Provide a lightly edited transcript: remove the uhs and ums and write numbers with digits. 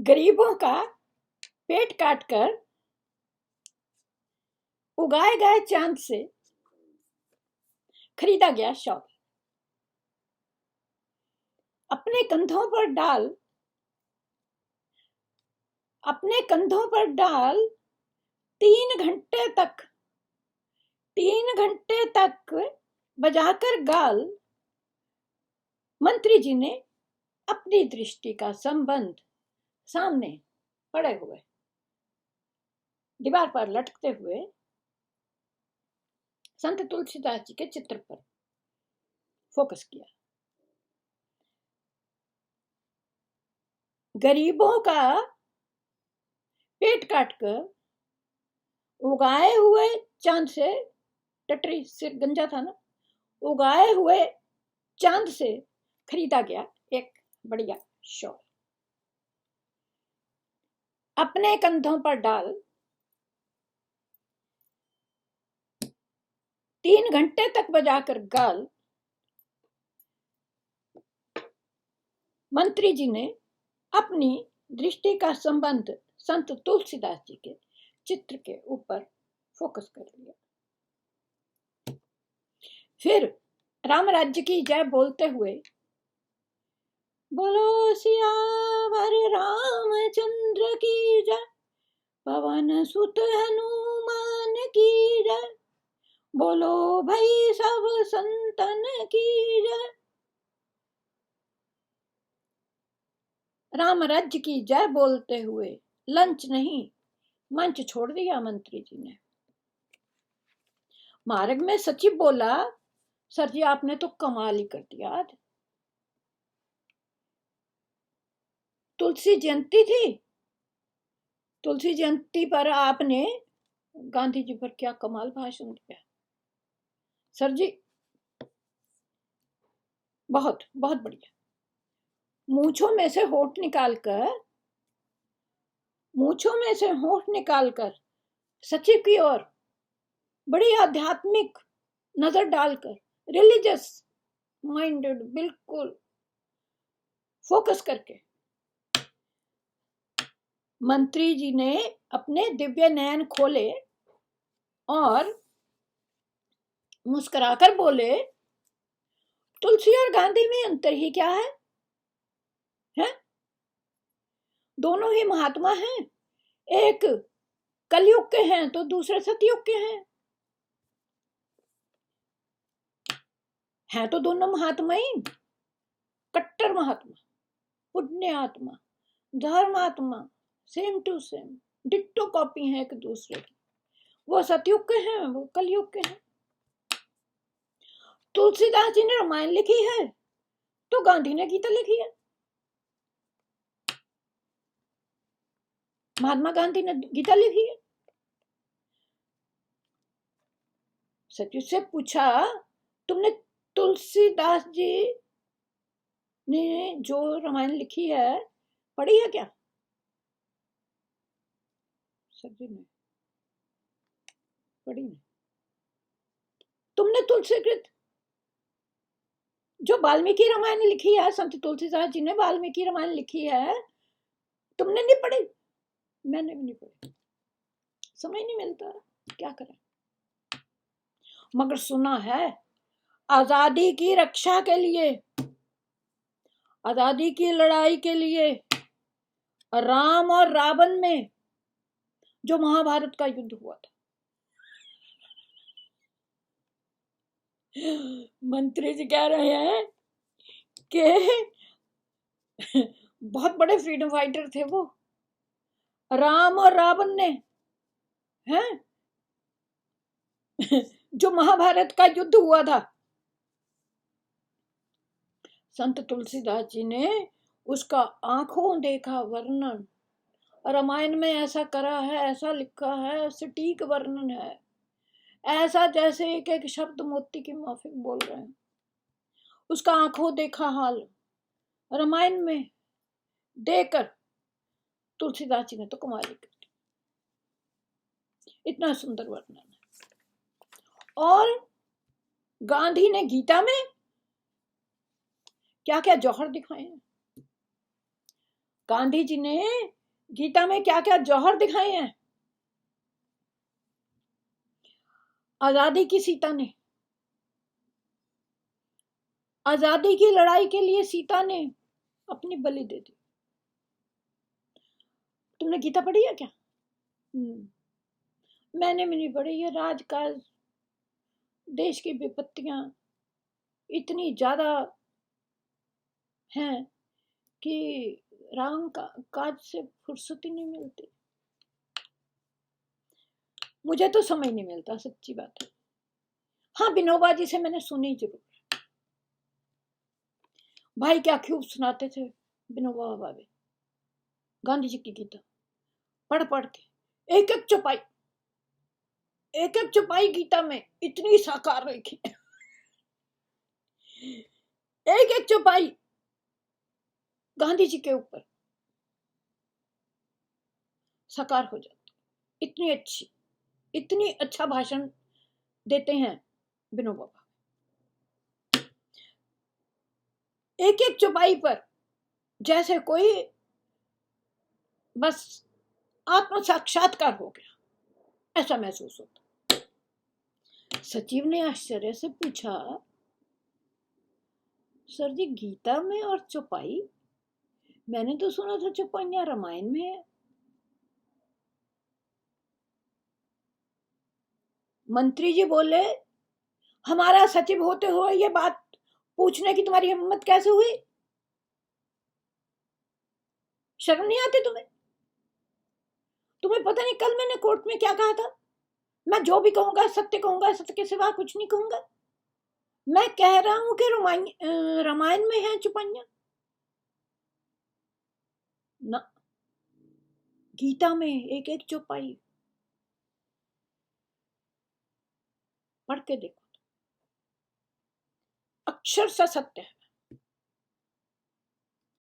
गरीबों का पेट काटकर उगाए गए चांद से खरीदा गया शॉल। अपने कंधों पर डाल 3 घंटे तक बजाकर गाल, मंत्री जी ने अपनी दृष्टि का संबंध सामने पड़े हुए दीवार पर लटकते हुए संत तुलसीदास जी के चित्र पर फोकस किया। गरीबों का पेट काटकर उगाए हुए चांद से, टटरी सिर गंजा था ना, उगाए हुए चांद से खरीदा गया एक बढ़िया शॉल। अपने कंधों पर डाल 3 घंटे तक बजाकर गाल, मंत्री जी ने अपनी दृष्टि का संबंध संत तुलसीदास जी के चित्र के ऊपर फोकस कर लिया। फिर राम राज्य की जय बोलते हुए, बोलो सियावर रामचंद्र की जय, पवन सुत हनुमान की जय, बोलो भाई सब संतन की जय। राम राज्य की जय बोलते हुए लंच नहीं, मंच छोड़ दिया मंत्री जी ने। मार्ग में सचिव बोला, सर जी आपने तो कमाल ही कर दिया। आज तुलसी जयंती थी, तुलसी जयंती पर आपने गांधी जी पर क्या कमाल भाषण दिया। सर जी बहुत बहुत बढ़िया। मूंछों में से होठ निकालकर सचिव की ओर बड़ी आध्यात्मिक नजर डालकर, रिलीजियस माइंडेड बिल्कुल फोकस करके मंत्री जी ने अपने दिव्य नयन खोले और मुस्कुराकर बोले, तुलसी और गांधी में अंतर ही क्या है? दोनों ही महात्मा हैं, एक कलयुग के हैं तो दूसरे सतयुग के हैं तो दोनों महात्मा ही, कट्टर महात्मा, पुण्य आत्मा, धर्मात्मा, same to same, ditto copy है एक दूसरे की। वो सतयुग के हैं, वो कलयुग के हैं। तुलसीदास जी ने रामायण लिखी है तो गांधी ने गीता लिखी है, महात्मा गांधी ने गीता लिखी है। सचिव से पूछा, तुमने तुलसीदास जी ने जो रामायण लिखी है पढ़ी है क्या? सचिव ने पढ़ी नहीं। तुमने तुलसीकृत जो वाल्मीकि रामायण लिखी है, संत तुलसीदास जी ने वाल्मीकि रामायण लिखी है, तुमने नहीं पढ़ी? मैंने भी नहीं पढ़ी, समय नहीं मिलता, क्या करें। मगर सुना है आजादी की रक्षा के लिए, आजादी की लड़ाई के लिए राम और रावण में जो महाभारत का युद्ध हुआ था, मंत्री जी कह रहे हैं कि बहुत बड़े फ्रीडम फाइटर थे वो, राम और रावण ने हैं जो महाभारत का युद्ध हुआ था, संत तुलसीदास जी ने उसका आंखों देखा वर्णन रामायण में ऐसा करा है, ऐसा लिखा है, सटीक वर्णन है, ऐसा जैसे एक एक शब्द मोती की माफिक बोल रहे हैं। उसका आंखों देखा हाल रामायण में देकर तुलसीदास जी ने तो कमाल कर दी। इतना सुंदर वर्णन है। और गांधी ने गीता में क्या क्या जौहर दिखाए हैं। गांधी जी ने गीता में क्या क्या जौहर दिखाए हैं। आजादी की सीता ने, आजादी की लड़ाई के लिए सीता ने अपनी बलि दे दी। तुमने गीता पढ़ी है क्या? मैंने भी नहीं पढ़ी। ये राजकाज, देश की विपत्तियां इतनी ज्यादा हैं कि राम का काज से फुर्सत ही नहीं मिलती। मुझे तो समय नहीं मिलता, सच्ची बात है। हाँ, विनोबा जी से मैंने सुनी जरूर। भाई क्या खूब सुनाते थे विनोबा भाभी गांधी जी की गीता, पढ़ पढ़ के एक एक चौपाई, एक एक चौपाई गीता में इतनी साकार लिखी, एक एक चौपाई गांधी जी के ऊपर साकार हो जाती। इतनी अच्छी, इतनी अच्छा भाषण देते हैं विनोबा भावे। एक एक चौपाई पर जैसे कोई बस आत्म साक्षात्कार हो गया, ऐसा महसूस होता। सचिव ने आश्चर्य से पूछा, सर जी गीता में और चौपाई, मैंने तो सुना था चौपाइयां रामायण में है। मंत्री जी बोले, हमारा सचिव होते हुए ये बात पूछने की तुम्हारी हिम्मत कैसे हुई? शर्म नहीं आती तुम्हें? तुम्हें पता नहीं कल मैंने कोर्ट में क्या कहा था? मैं जो भी कहूंगा सत्य कहूंगा, सत्य के सिवा कुछ नहीं कहूंगा। मैं कह रहा हूं कि रामायण में है चौपाइयां ना, गीता में एक एक चौपाई पढ़ के देखो, अक्षर सा सत्य है।